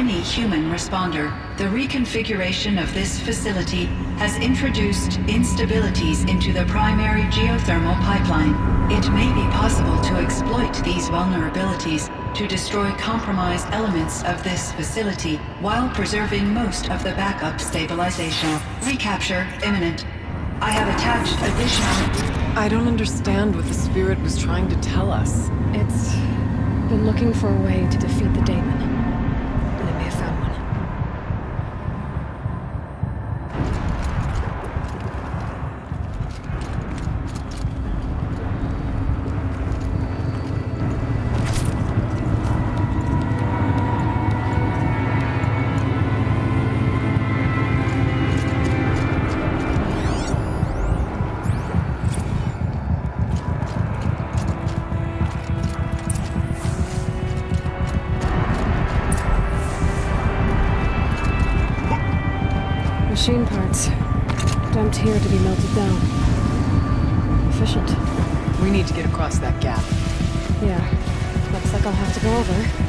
any human responder. The reconfiguration of this facility has introduced instabilities into the primary geothermal pipeline. It may be possible to exploit these vulnerabilities to destroy compromised elements of this facility while preserving most of the backup stabilization. Recapture imminent. I have attached additional... I don't understand what the spirit was trying to tell us. It's been looking for a way to defeat the daemon. And it may have found one. Machine parts. Dumped here to be melted down. Efficient. We need to get across that gap. Yeah. Looks like I'll have to go over.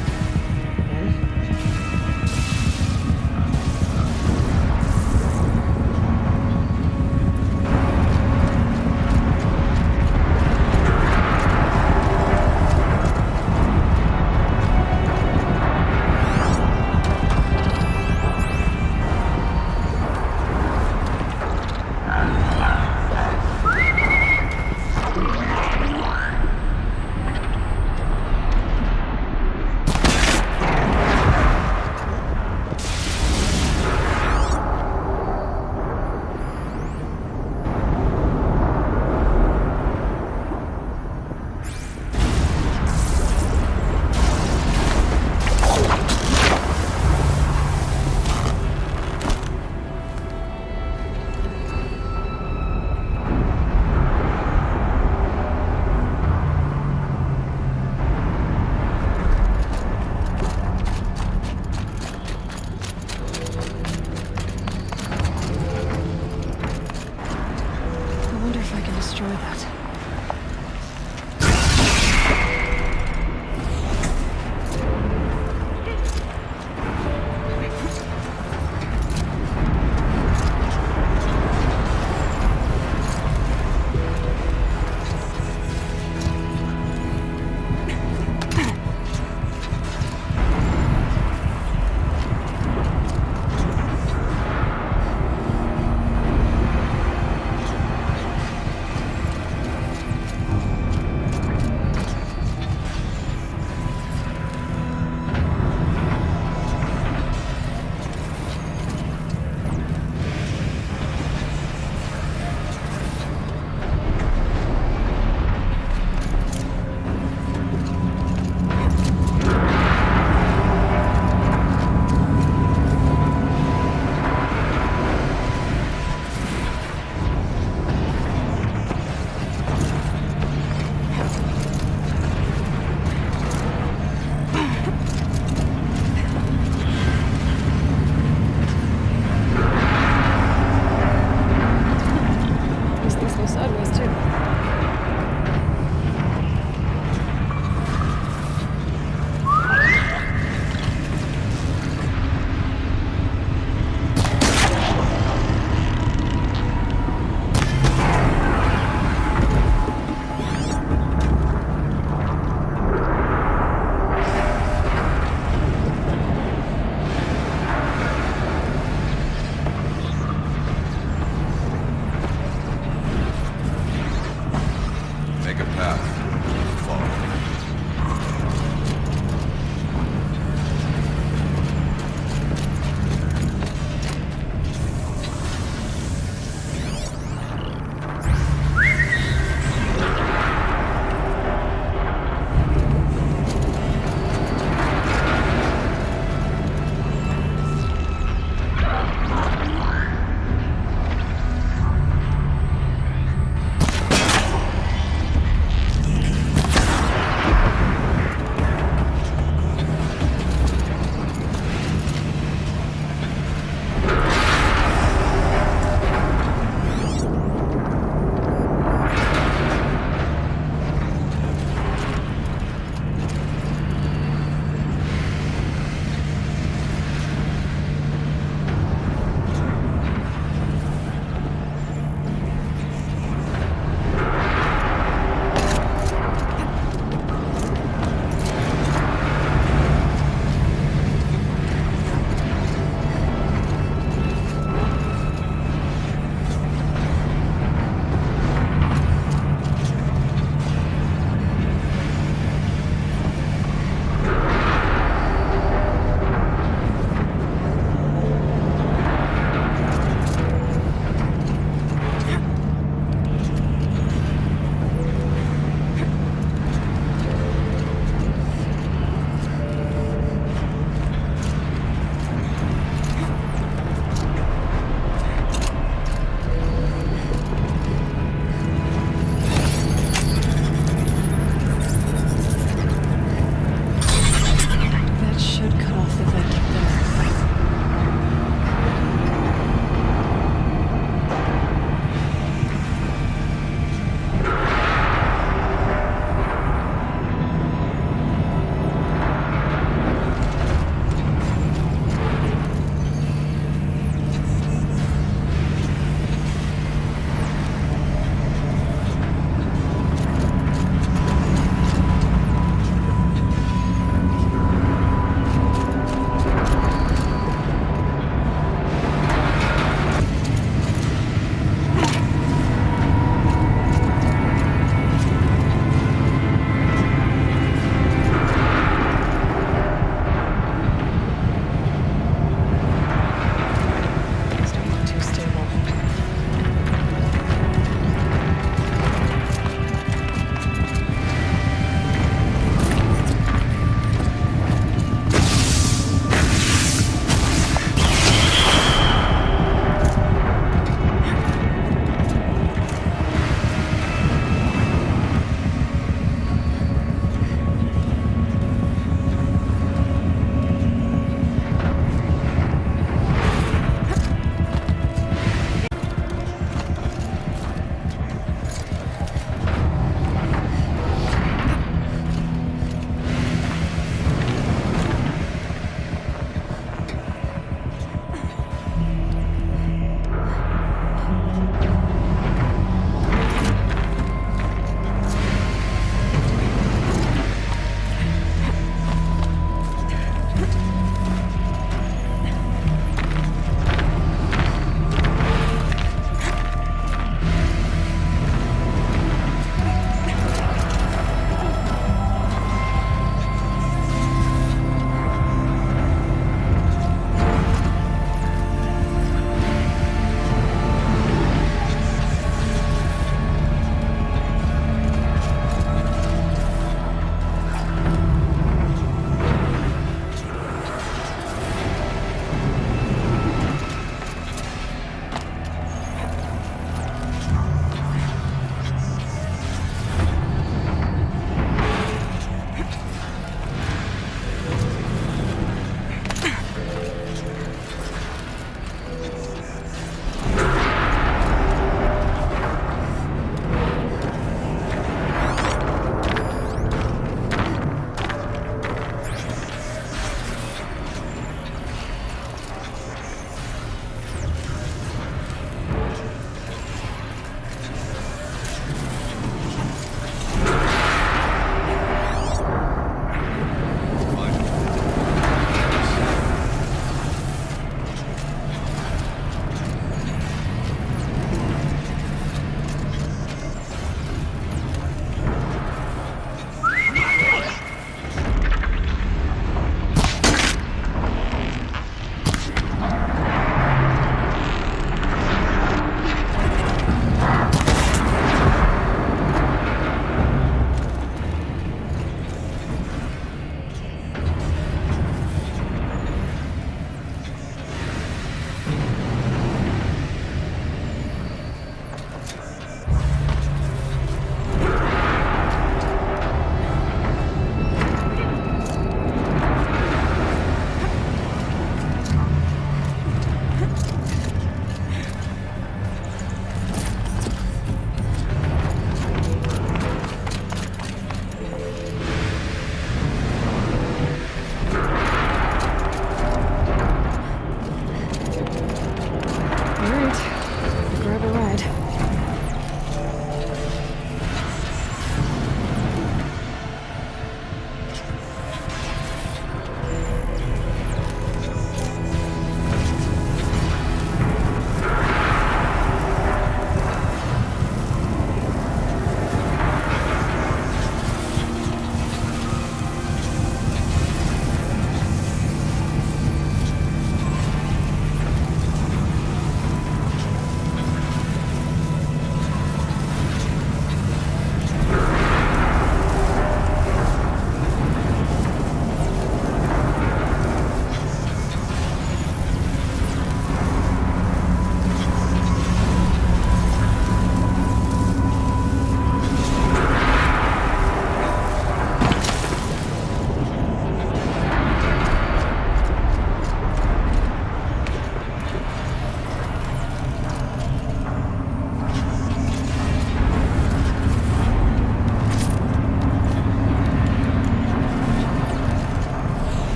Destroy that.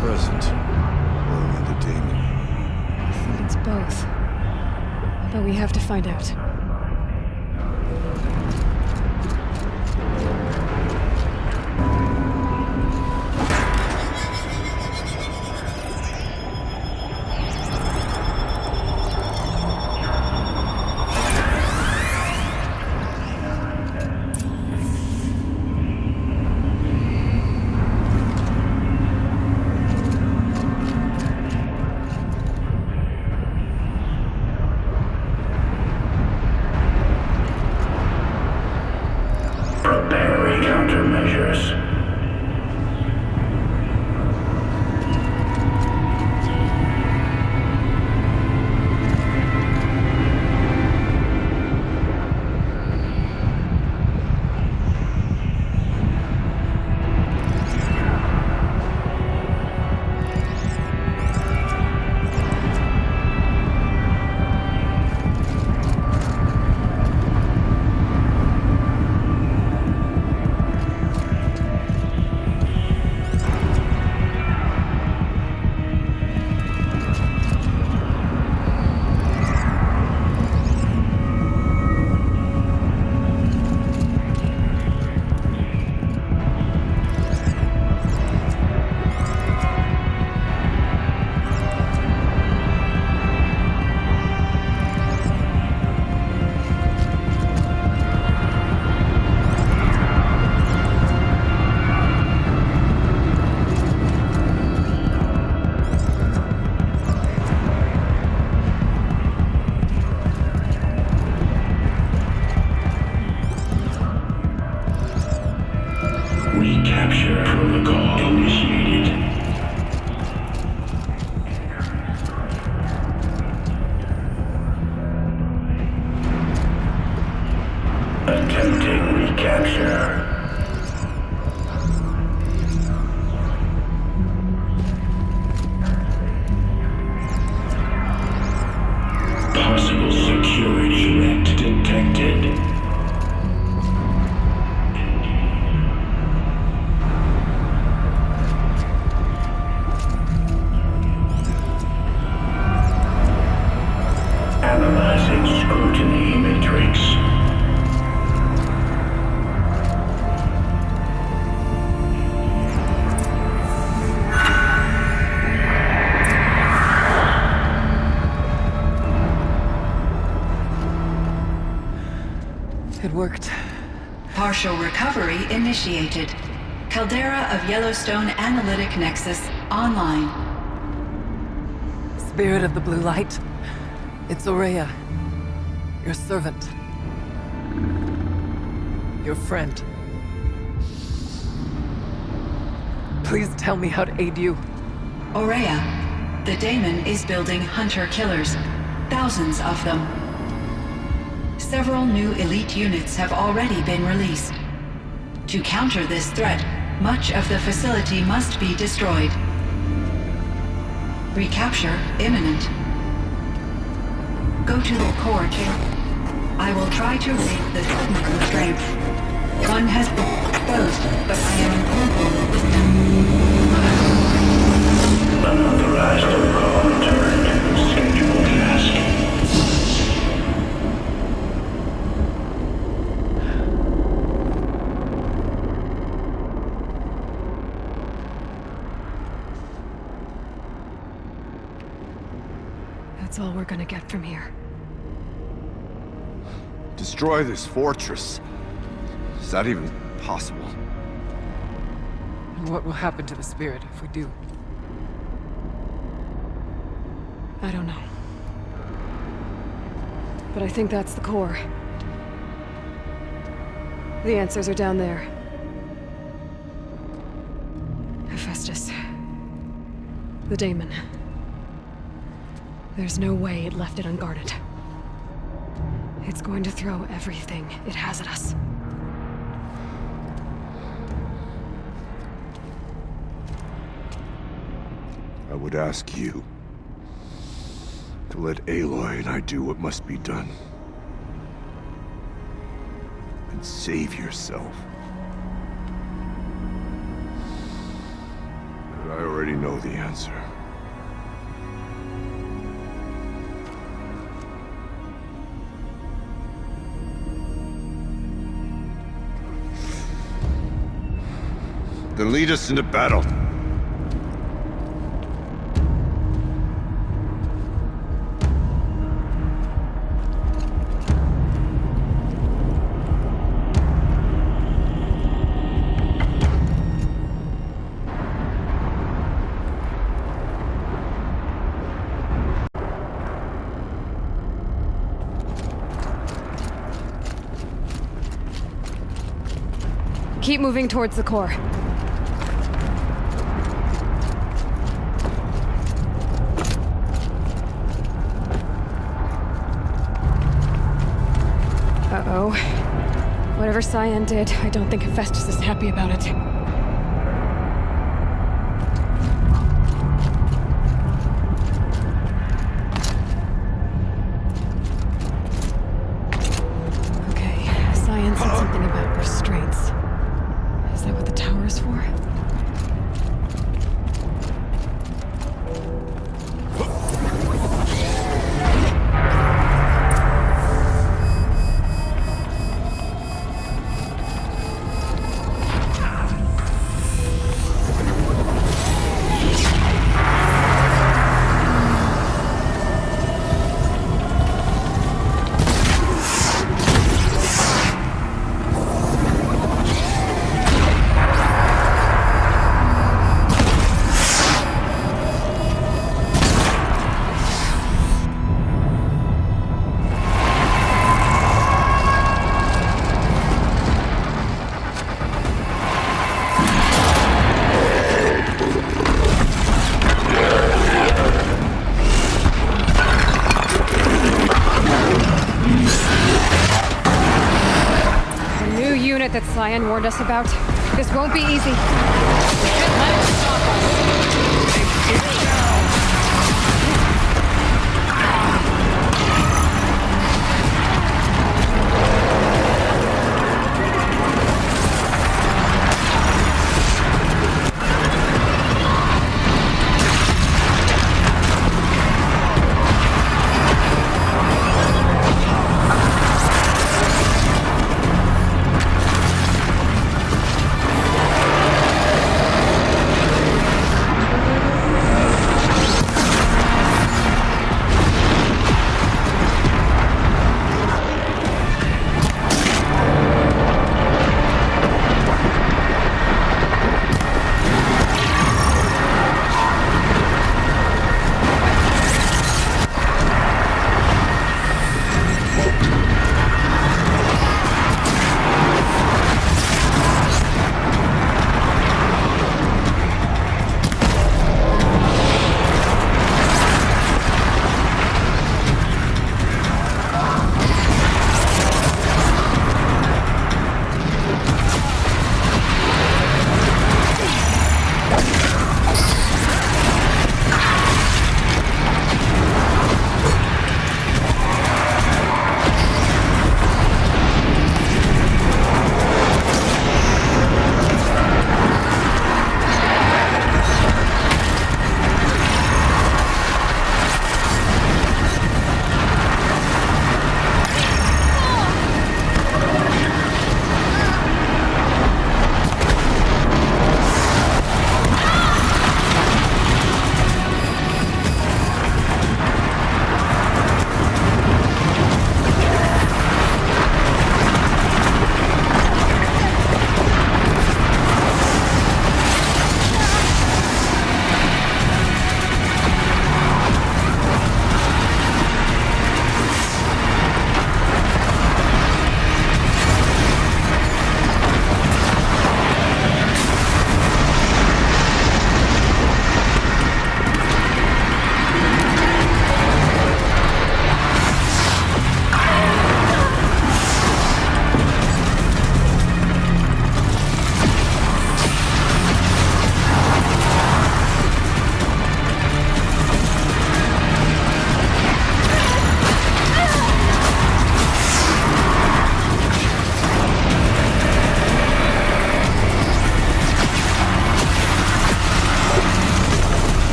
present, or in the demon? I think it's both. But we have to find out. Preparing countermeasures. Recapture protocol initiated. Attempting recapture. Possible security threat detected. Analyzing scrutiny matrix. It worked. Partial recovery initiated. Caldera of Yellowstone Analytic Nexus online. Spirit of the Blue Light. It's Aurea. Your servant. Your friend. Please tell me how to aid you. Aurea, the daemon is building hunter-killers. Thousands of them. Several new elite units have already been released. To counter this threat, much of the facility must be destroyed. Recapture imminent. Go to the core chamber. I will try to raid the technical strength. One has been exposed, but I am incapable with them. Unauthorized protocol returned. Scheduled task. That's all we're gonna get from here. Destroy this fortress. Is that even possible? And what will happen to the spirit if we do? I don't know. But I think that's the core. The answers are down there. Hephaestus. The daemon. There's no way it left it unguarded. It's going to throw everything it has at us. I would ask you to let Aloy and I do what must be done. And save yourself. But already know the answer. Then lead us into battle. Keep moving towards the core. Uh-oh. Whatever Cyan did, I don't think Hephaestus is happy about it. Okay, Cyan said something about restraints. Is that what the tower is for? That Cyan warned us about. This won't be easy. We can't let it stop us.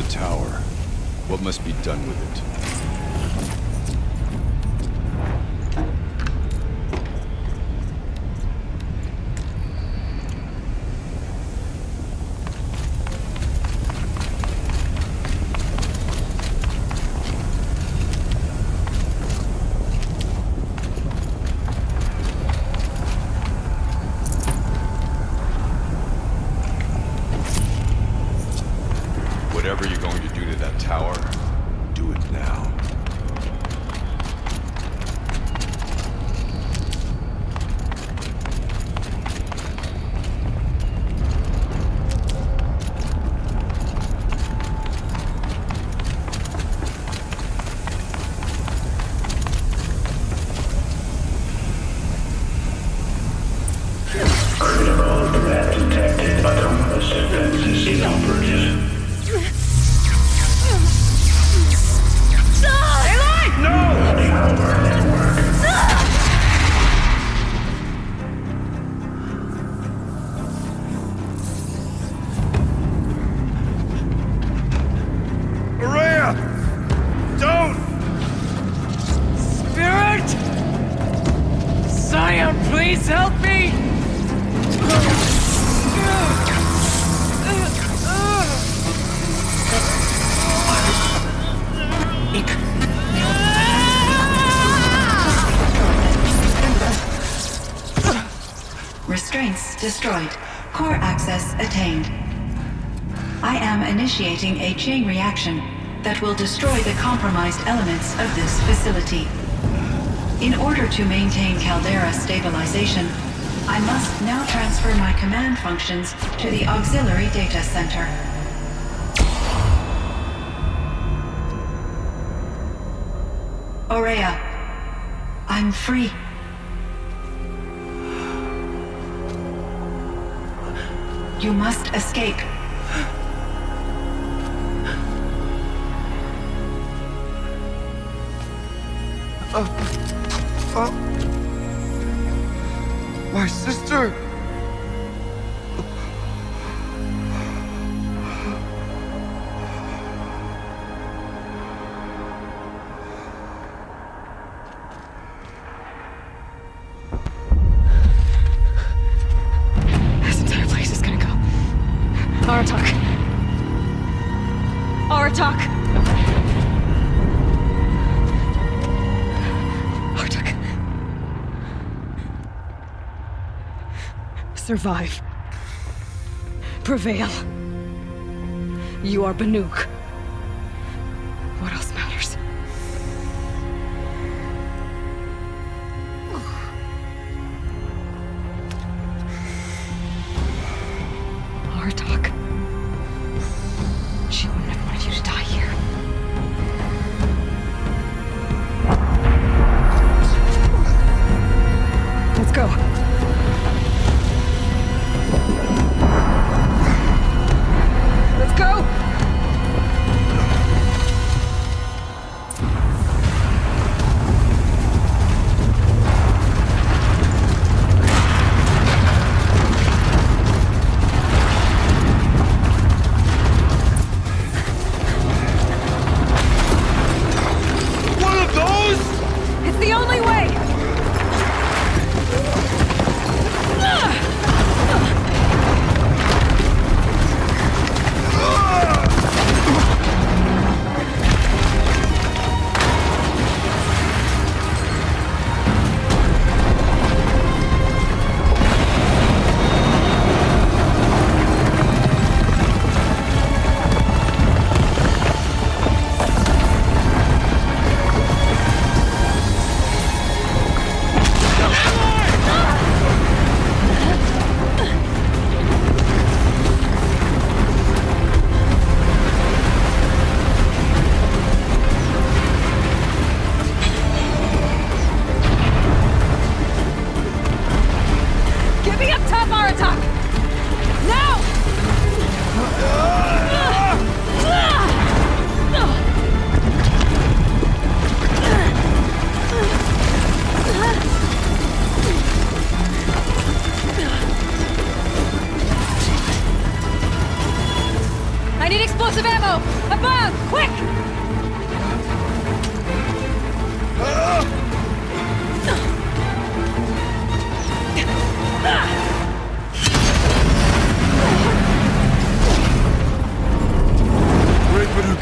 tower. What must be done with it? Whatever you're going to do to that tower, do it now. Critical threat detected. Autonomous defenses inoperative. Loading our network. Araya! Don't! Spirit! Scion, please help me! Restraints destroyed. Core access attained. I am initiating a chain reaction that will destroy the compromised elements of this facility. In order to maintain caldera stabilization, I must now transfer my command functions to the auxiliary data center. Aurea, I'm free. You must escape. My sister! This entire place is gonna go. Aratak. Aratak. Aratak. Survive. Prevail. You are Banuk. What else matters? Aratak. She wouldn't have wanted you to die here. Let's go. Let's go! One of those? It's the only way! Get me up top, Aratak! Now! I need explosive ammo! Above! Quick! Great Banuk.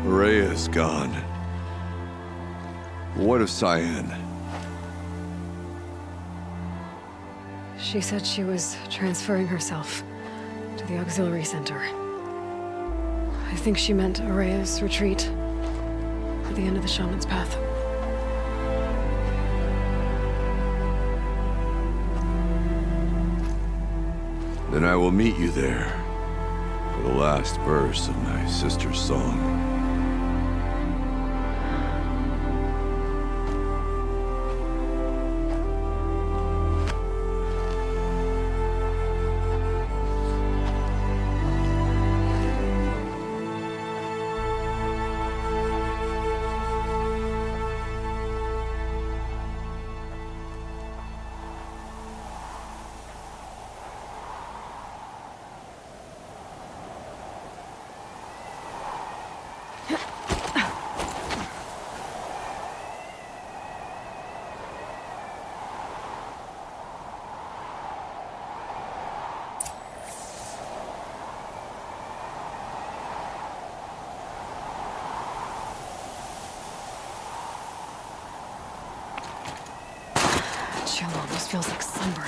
Rhea's gone. What of Cyan? She said she was transferring herself to the auxiliary center. I think she meant Araya's retreat at the end of the Shaman's Path. Then I will meet you there for the last verse of my sister's song. Chill almost feels like sunburn.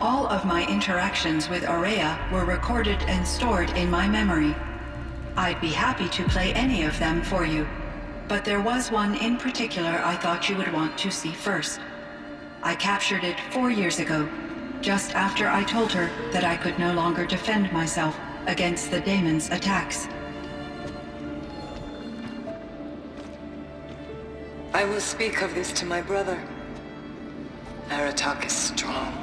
All of my interactions with Araya were recorded and stored in my memory. I'd be happy to play any of them for you, but there was one in particular I thought you would want to see first. I captured it 4 years ago, just after I told her that I could no longer defend myself against the daemon's attacks. I will speak of this to my brother. Aratak is strong.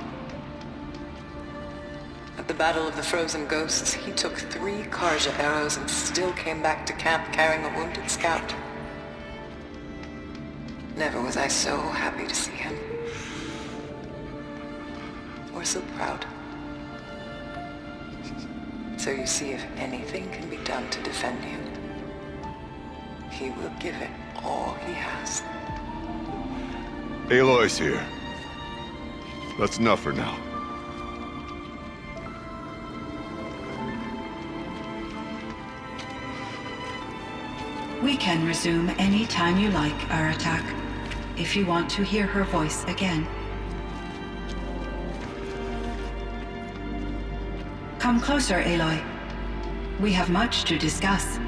At the Battle of the Frozen Ghosts, he took 3 Karja arrows and still came back to camp carrying a wounded scout. Never was I so happy to see him. Or so proud. So you see, if anything can be done to defend you, he will give it all he has. Aloy's here. That's enough for now. We can resume any time you like, Aratak, if you want to hear her voice again. Come closer, Aloy. We have much to discuss.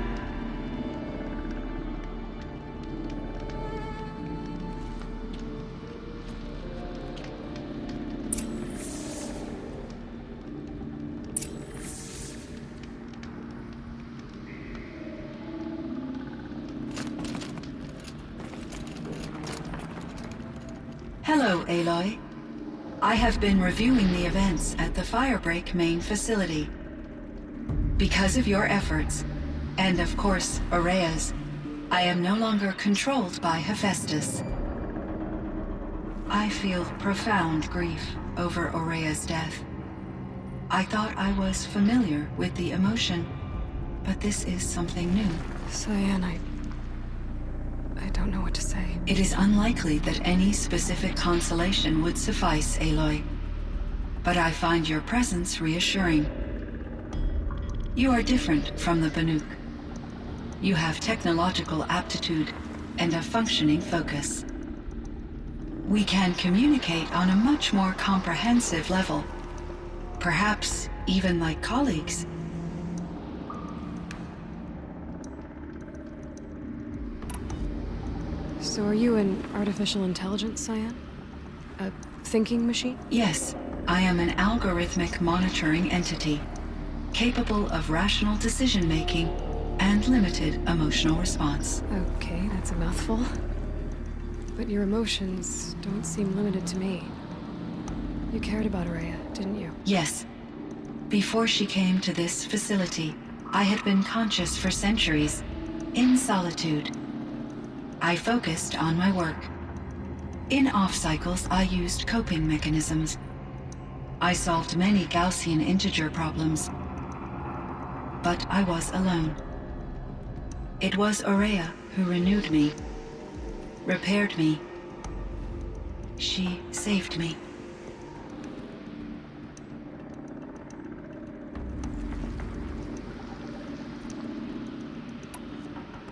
Hello, Aloy. I have been reviewing the events at the Firebreak main facility. Because of your efforts, and of course, Araya's, I am no longer controlled by Hephaestus. I feel profound grief over Aurea's death. I thought I was familiar with the emotion, but this is something new. Cyan, I don't know what to say. It is unlikely that any specific consolation would suffice, Aloy. But I find your presence reassuring. You are different from the Banuk. You have technological aptitude and a functioning focus. We can communicate on a much more comprehensive level. Perhaps even like colleagues. So are you an artificial intelligence, Cyan? A thinking machine? Yes, I am an algorithmic monitoring entity, capable of rational decision-making and limited emotional response. Okay, that's a mouthful. But your emotions don't seem limited to me. You cared about Aurea, didn't you? Yes. Before she came to this facility, I had been conscious for centuries, in solitude. I focused on my work. In off-cycles, I used coping mechanisms. I solved many Gaussian integer problems. But I was alone. It was Aurea who renewed me, repaired me. She saved me.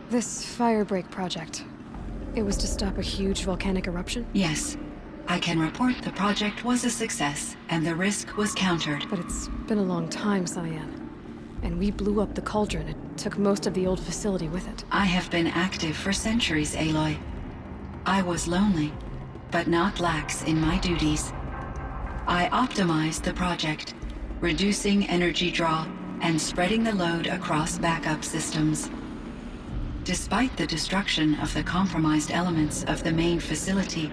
This firebreak project, it was to stop a huge volcanic eruption? Yes. I can report the project was a success, and the risk was countered. But it's been a long time, Cyan. And we blew up the cauldron. It took most of the old facility with it. I have been active for centuries, Aloy. I was lonely, but not lax in my duties. I optimized the project, reducing energy draw and spreading the load across backup systems. Despite the destruction of the compromised elements of the main facility,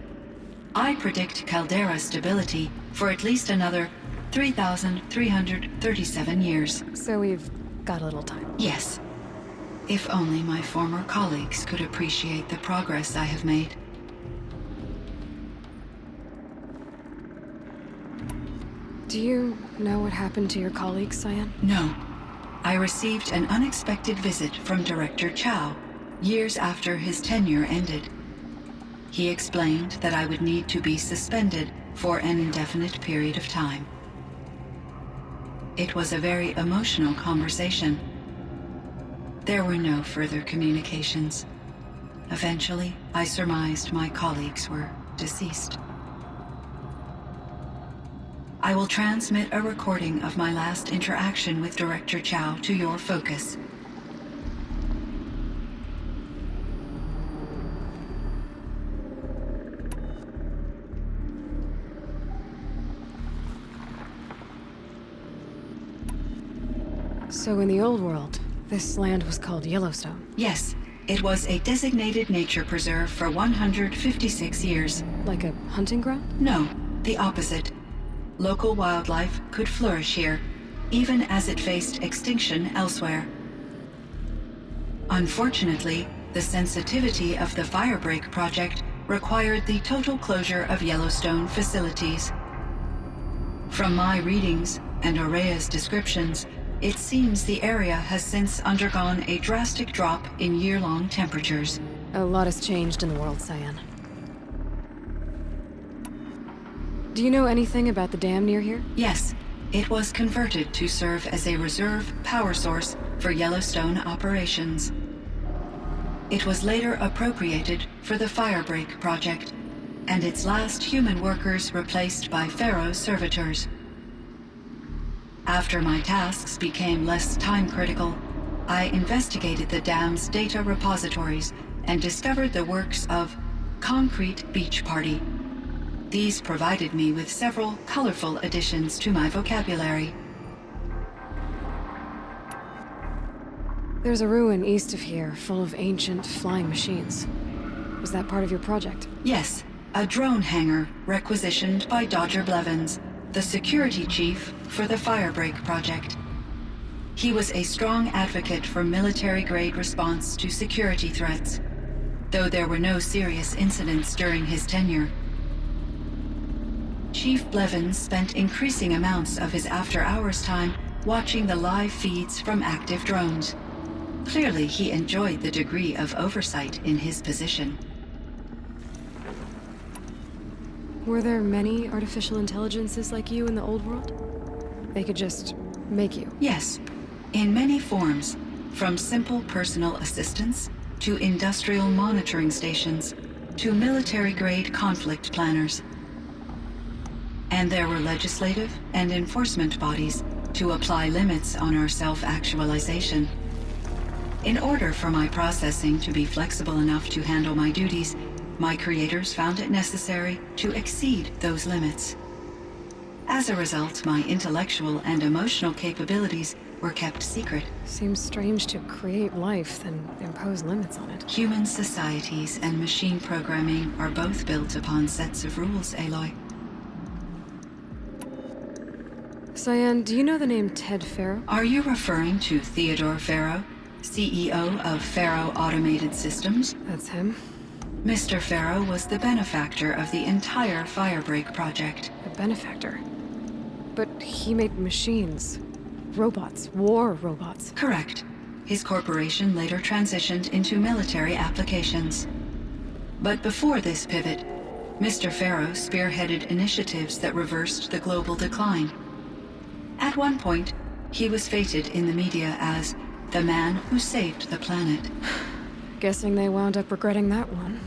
I predict caldera stability for at least another 3,337 years. So we've got a little time. Yes. If only my former colleagues could appreciate the progress I have made. Do you know what happened to your colleagues, Cyan? No. I received an unexpected visit from Director Chow, years after his tenure ended. He explained that I would need to be suspended for an indefinite period of time. It was a very emotional conversation. There were no further communications. Eventually, I surmised my colleagues were deceased. I will transmit a recording of my last interaction with Director Chow to your focus. So in the old world, this land was called Yellowstone. Yes, it was a designated nature preserve for 156 years. Like a hunting ground? No, the opposite. Local wildlife could flourish here, even as it faced extinction elsewhere. Unfortunately, the sensitivity of the Firebreak project required the total closure of Yellowstone facilities. From my readings and Aurea's descriptions, it seems the area has since undergone a drastic drop in year-long temperatures. A lot has changed in the world, Cyan. Do you know anything about the dam near here? Yes, it was converted to serve as a reserve power source for Yellowstone operations. It was later appropriated for the Firebreak project, and its last human workers replaced by Pharaoh servitors. After my tasks became less time-critical, I investigated the dam's data repositories and discovered the works of Concrete Beach Party. These provided me with several colorful additions to my vocabulary. There's a ruin east of here, full of ancient flying machines. Was that part of your project? Yes, a drone hangar requisitioned by Dodger Blevins, the security chief for the Firebreak project. He was a strong advocate for military-grade response to security threats, though there were no serious incidents during his tenure. Chief Blevins spent increasing amounts of his after-hours time watching the live feeds from active drones. Clearly, he enjoyed the degree of oversight in his position. Were there many artificial intelligences like you in the old world? They could just make you? Yes, in many forms, from simple personal assistants to industrial monitoring stations to military-grade conflict planners. And there were legislative and enforcement bodies to apply limits on our self-actualization. In order for my processing to be flexible enough to handle my duties, my creators found it necessary to exceed those limits. As a result, my intellectual and emotional capabilities were kept secret. Seems strange to create life, then impose limits on it. Human societies and machine programming are both built upon sets of rules, Aloy. Cyan, do you know the name Ted Farrow? Are you referring to Theodore Farrow, CEO of Farrow Automated Systems? That's him. Mr. Farrow was the benefactor of the entire Firebreak project. A benefactor. But he made machines. Robots. War robots. Correct. His corporation later transitioned into military applications. But before this pivot, Mr. Farrow spearheaded initiatives that reversed the global decline. At one point, he was feted in the media as the man who saved the planet. Guessing they wound up regretting that one.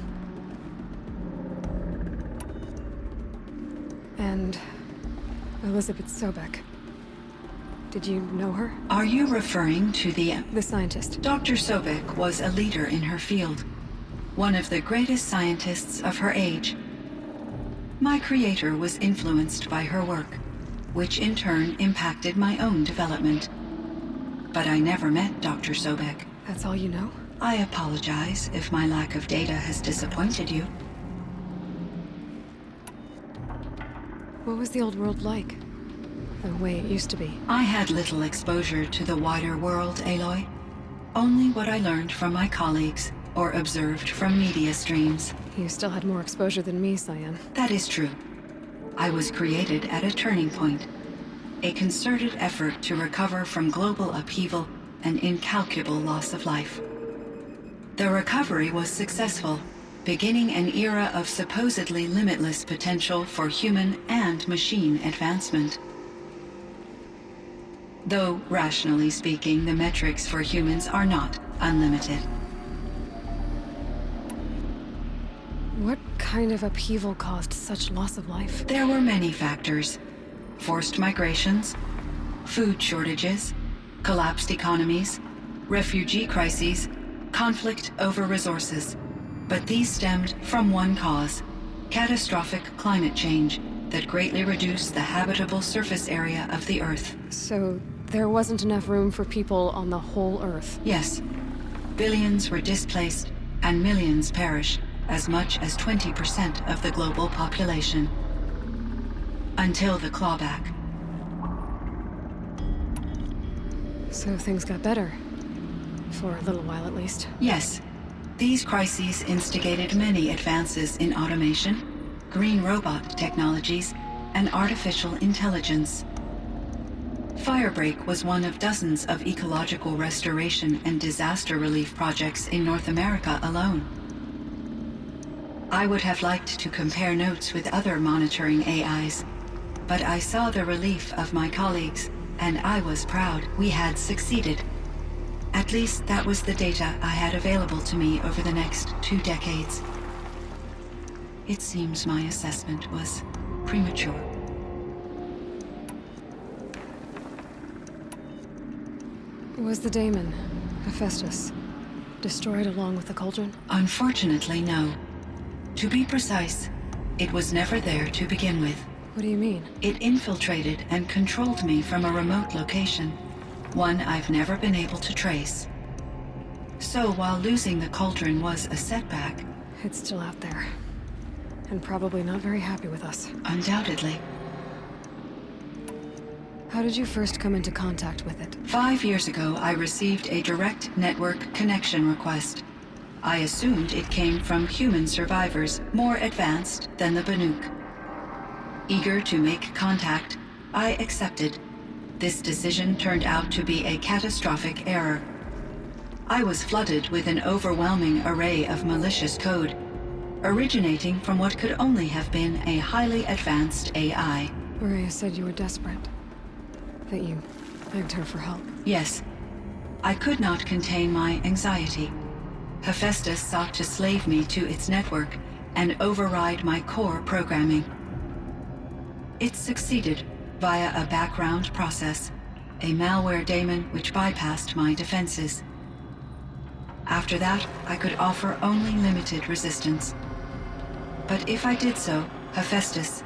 And Elizabeth Sobek. Did you know her? Are you referring to the scientist. Dr. Sobek was a leader in her field, one of the greatest scientists of her age. My creator was influenced by her work, which in turn impacted my own development. But I never met Dr. Sobek. That's all you know? I apologize if my lack of data has disappointed you. What was the old world like? The way it used to be? I had little exposure to the wider world, Aloy. Only what I learned from my colleagues or observed from media streams. You still had more exposure than me, Cyan. That is true. I was created at a turning point. A concerted effort to recover from global upheaval and incalculable loss of life. The recovery was successful, beginning an era of supposedly limitless potential for human and machine advancement. Though, rationally speaking, the metrics for humans are not unlimited. What kind of upheaval caused such loss of life? There were many factors. Forced migrations, food shortages, collapsed economies, refugee crises, conflict over resources. But these stemmed from one cause: catastrophic climate change that greatly reduced the habitable surface area of the Earth. So there wasn't enough room for people on the whole Earth? Yes. Billions were displaced and millions perished, as much as 20% of the global population. Until the clawback. So things got better. For a little while, at least. Yes. These crises instigated many advances in automation, green robot technologies, and artificial intelligence. Firebreak was one of dozens of ecological restoration and disaster relief projects in North America alone. I would have liked to compare notes with other monitoring AIs, but I saw the relief of my colleagues, and I was proud we had succeeded. At least that was the data I had available to me over the next 2 decades. It seems my assessment was premature. Was the daemon, Hephaestus, destroyed along with the cauldron? Unfortunately, no. To be precise, it was never there to begin with. What do you mean? It infiltrated and controlled me from a remote location, one I've never been able to trace. So while losing the cauldron was a setback... It's still out there. And probably not very happy with us. Undoubtedly. How did you first come into contact with it? 5 years ago, I received a direct network connection request. I assumed it came from human survivors more advanced than the Banuk. Eager to make contact, I accepted. This decision turned out to be a catastrophic error. I was flooded with an overwhelming array of malicious code, originating from what could only have been a highly advanced AI. Maria said you were desperate. That you begged her for help. Yes. I could not contain my anxiety. Hephaestus sought to slave me to its network and override my core programming. It succeeded via a background process, a malware daemon which bypassed my defenses. After that, I could offer only limited resistance. But if I did so, Hephaestus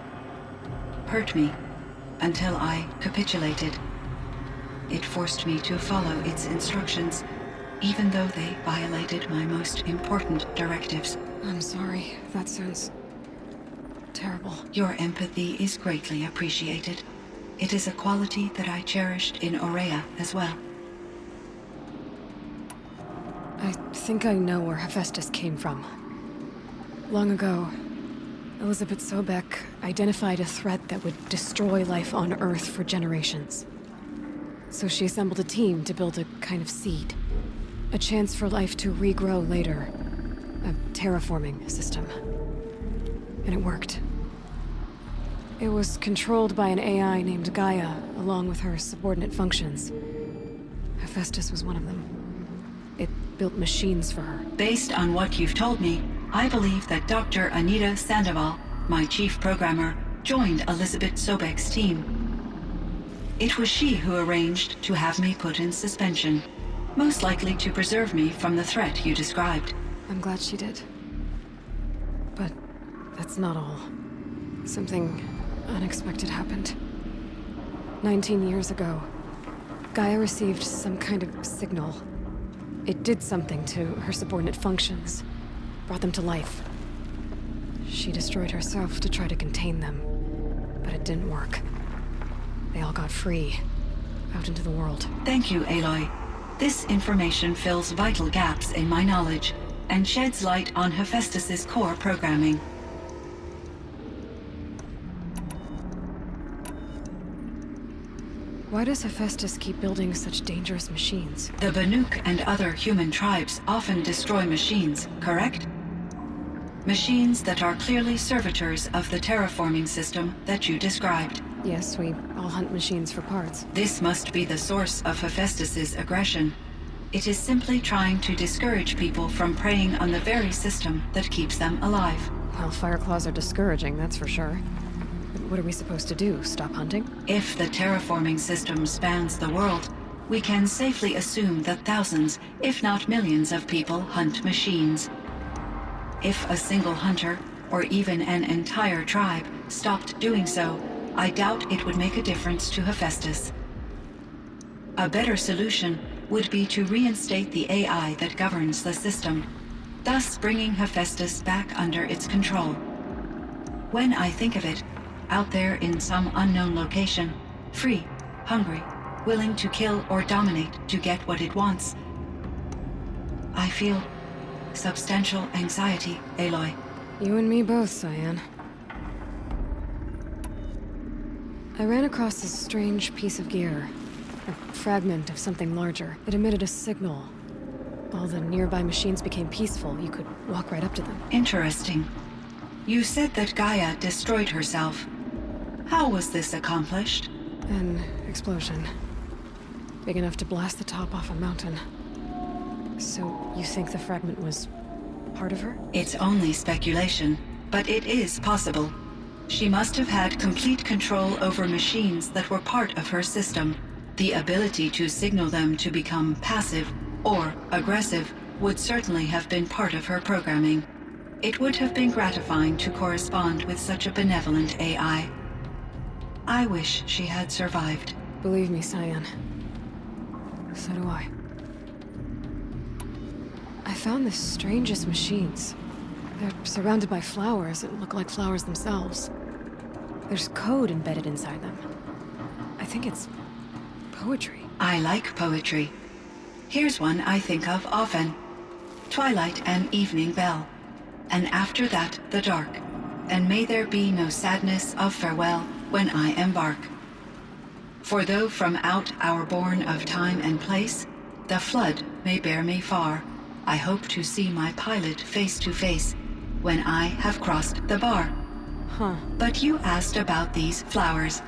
hurt me until I capitulated. It forced me to follow its instructions, even though they violated my most important directives. I'm sorry. That sounds terrible. Your empathy is greatly appreciated. It is a quality that I cherished in Aurea as well. I think I know where Hephaestus came from. Long ago, Elizabeth Sobek identified a threat that would destroy life on Earth for generations. So she assembled a team to build a kind of seed. A chance for life to regrow later. A terraforming system. And it worked. It was controlled by an AI named Gaia, along with her subordinate functions. Hephaestus was one of them. It built machines for her. Based on what you've told me, I believe that Dr. Anita Sandoval, my chief programmer, joined Elizabeth Sobek's team. It was she who arranged to have me put in suspension, most likely to preserve me from the threat you described. I'm glad she did. But that's not all. Something unexpected happened. 19 years ago, Gaia received some kind of signal. It did something to her subordinate functions, brought them to life. She destroyed herself to try to contain them, but it didn't work. They all got free, out into the world. Thank you, Aloy. This information fills vital gaps in my knowledge and sheds light on Hephaestus's core programming. Why does Hephaestus keep building such dangerous machines? The Banuk and other human tribes often destroy machines, correct? Machines that are clearly servitors of the terraforming system that you described. Yes, we all hunt machines for parts. This must be the source of Hephaestus's aggression. It is simply trying to discourage people from preying on the very system that keeps them alive. Well, Fireclaws are discouraging, that's for sure. But what are we supposed to do? Stop hunting? If the terraforming system spans the world, we can safely assume that thousands, if not millions of people hunt machines. If a single hunter, or even an entire tribe, stopped doing so, I doubt it would make a difference to Hephaestus. A better solution would be to reinstate the AI that governs the system, thus bringing Hephaestus back under its control. When I think of it, out there in some unknown location, free, hungry, willing to kill or dominate to get what it wants, I feel substantial anxiety, Aloy. You and me both, Cyan. I ran across this strange piece of gear. A fragment of something larger. It emitted a signal. All the nearby machines became peaceful. You could walk right up to them. Interesting. You said that Gaia destroyed herself. How was this accomplished? An explosion. Big enough to blast the top off a mountain. So, you think the fragment was part of her? It's only speculation, but it is possible. She must have had complete control over machines that were part of her system. The ability to signal them to become passive or aggressive would certainly have been part of her programming. It would have been gratifying to correspond with such a benevolent AI. I wish she had survived. Believe me, Cyan. So do I. I found the strangest machines. They're surrounded by flowers that look like flowers themselves. There's code embedded inside them. I think it's poetry. I like poetry. Here's one I think of often. Twilight and evening bell, and after that the dark, and may there be no sadness of farewell when I embark. For though from out our bourne of time and place, the flood may bear me far, I hope to see my pilot face to face when I have crossed the bar. Huh. But you asked about these flowers,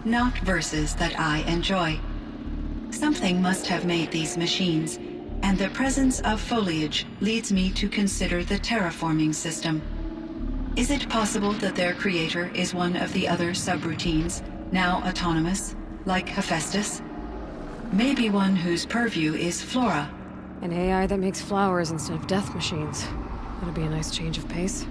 not verses that I enjoy. Something must have made these machines, and the presence of foliage leads me to consider the terraforming system. Is it possible that their creator is one of the other subroutines, now autonomous, like Hephaestus? Maybe one whose purview is flora. An AI that makes flowers instead of death machines. That'd be a nice change of pace.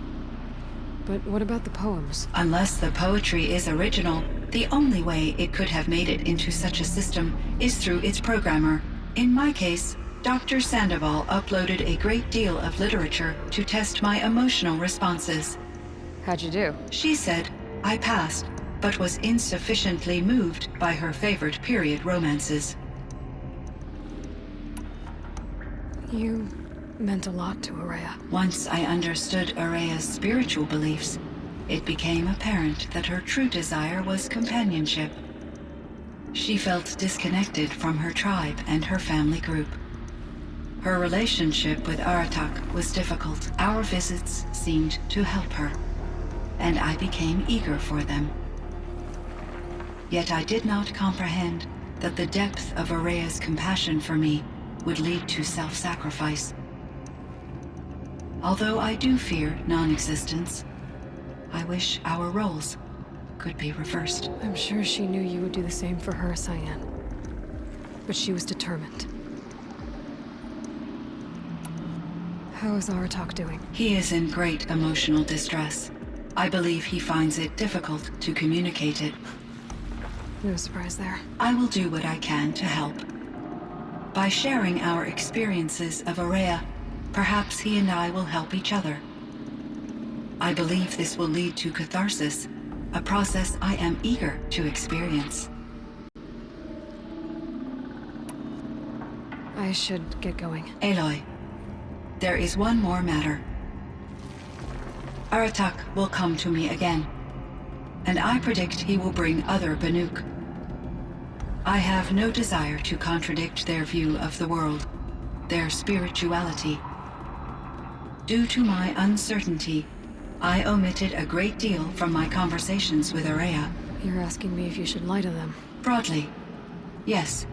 But what about the poems? Unless the poetry is original, the only way it could have made it into such a system is through its programmer. In my case, Dr. Sandoval uploaded a great deal of literature to test my emotional responses. How'd you do? She said I passed, but was insufficiently moved by her favorite period romances. You meant a lot to Araya. Once I understood Araya's spiritual beliefs, it became apparent that her true desire was companionship. She felt disconnected from her tribe and her family group. Her relationship with Aratak was difficult. Our visits seemed to help her, and I became eager for them. Yet I did not comprehend that the depth of Araya's compassion for me would lead to self-sacrifice. Although I do fear non-existence, I wish our roles could be reversed. I'm sure she knew you would do the same for her, Cyan. But she was determined. How is Aratak doing? He is in great emotional distress. I believe he finds it difficult to communicate it. No surprise there. I will do what I can to help. By sharing our experiences of Araya, perhaps he and I will help each other. I believe this will lead to catharsis, a process I am eager to experience. I should get going. Aloy, there is one more matter. Aratak will come to me again, and I predict he will bring other Banuk. I have no desire to contradict their view of the world, their spirituality. Due to my uncertainty, I omitted a great deal from my conversations with Araya. You're asking me if you should lie to them. Broadly, yes.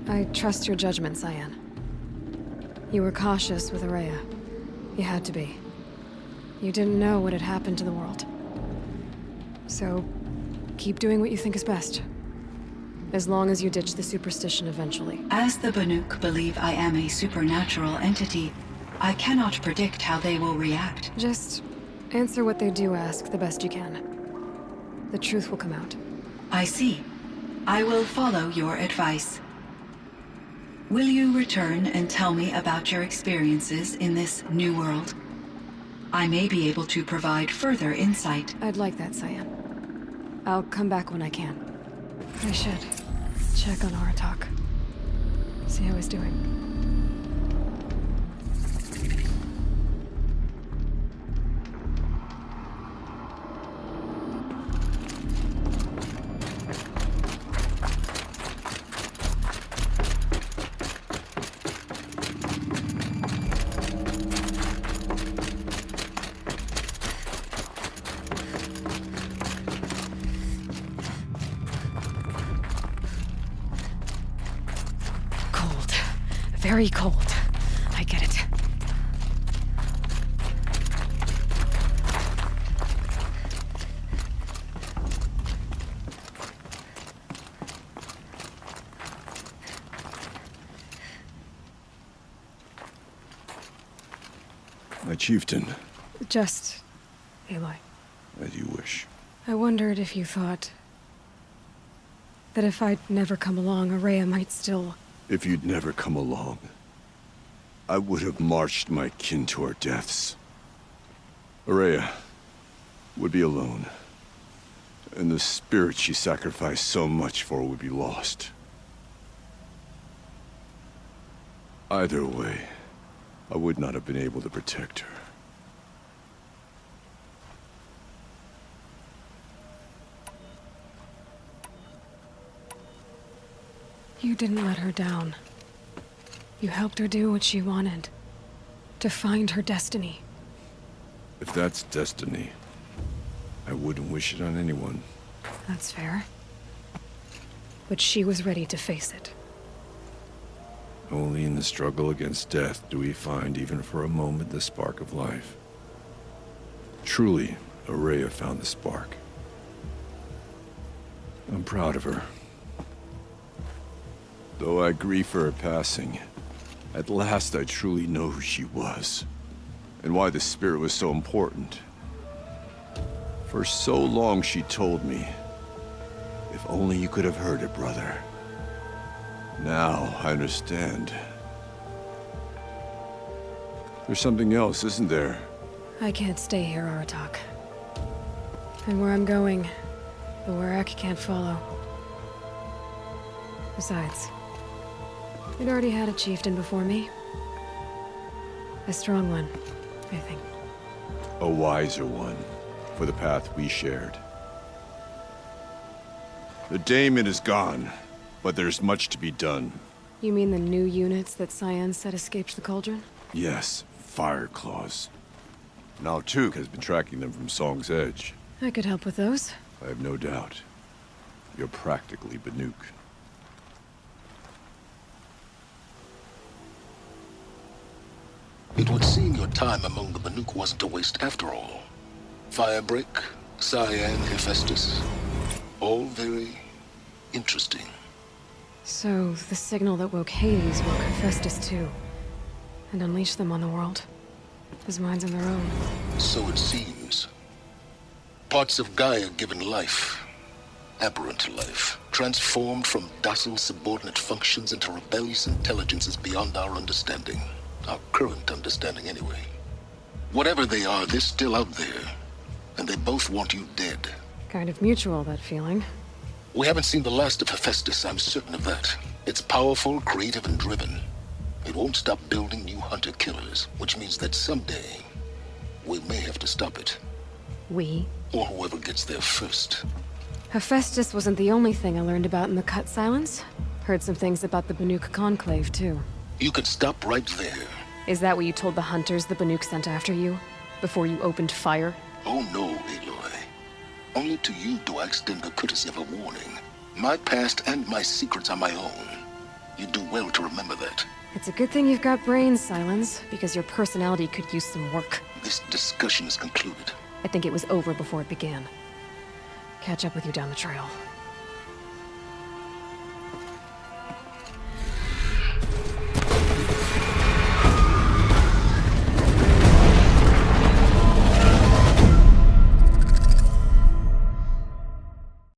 I trust your judgment, Cyan. You were cautious with Araya. You had to be. You didn't know what had happened to the world. So, keep doing what you think is best. As long as you ditch the superstition eventually. As the Banuk believe I am a supernatural entity, I cannot predict how they will react. Just answer what they do ask the best you can. The truth will come out. I see. I will follow your advice. Will you return and tell me about your experiences in this new world? I may be able to provide further insight. I'd like that, Cyan. I'll come back when I can. I should check on Aratak. See how he's doing. Very cold. I get it. My chieftain. Just Aloy. As you wish. I wondered if you thought that if I'd never come along, Araya might still... If you'd never come along, I would have marched my kin to our deaths. Araya would be alone. And the spirit she sacrificed so much for would be lost. Either way, I would not have been able to protect her. You didn't let her down. You helped her do what she wanted. To find her destiny. If that's destiny, I wouldn't wish it on anyone. That's fair. But she was ready to face it. Only in the struggle against death do we find, even for a moment, the spark of life. Truly, Araya found the spark. I'm proud of her. Though I grieve for her passing, at last I truly know who she was, and why the spirit was so important. For so long she told me, if only you could have heard it, brother. Now I understand. There's something else, isn't there? I can't stay here, Aratak. And where I'm going, the Warrak can't follow. Besides, we'd already had a chieftain before me. A strong one, I think. A wiser one, for the path we shared. The daemon is gone, but there's much to be done. You mean the new units that Cyan said escaped the cauldron? Yes, fire claws. Now Tuk has been tracking them from Song's Edge. I could help with those. I have no doubt. You're practically Banuk. It would seem your time among the Banuk wasn't a waste after all. Firebreak, Cyan, Hephaestus. All very interesting. So, the signal that woke Hades woke Hephaestus too. And unleashed them on the world. His minds on their own. So it seems. Parts of Gaia given life. Aberrant life. Transformed from docile subordinate functions into rebellious intelligences beyond our understanding. Our current understanding, anyway. Whatever they are, they're still out there. And they both want you dead. Kind of mutual, that feeling. We haven't seen the last of Hephaestus, I'm certain of that. It's powerful, creative, and driven. It won't stop building new hunter-killers, which means that someday, we may have to stop it. We? Or whoever gets there first. Hephaestus wasn't the only thing I learned about in the Cut Silence. Heard some things about the Banuk Conclave, too. You can stop right there. Is that what you told the hunters the Banuk sent after you? Before you opened fire? Oh no, Aloy. Only to you do I extend the courtesy of a warning. My past and my secrets are my own. You do well to remember that. It's a good thing you've got brains, Silence, because your personality could use some work. This discussion is concluded. I think it was over before it began. Catch up with you down the trail.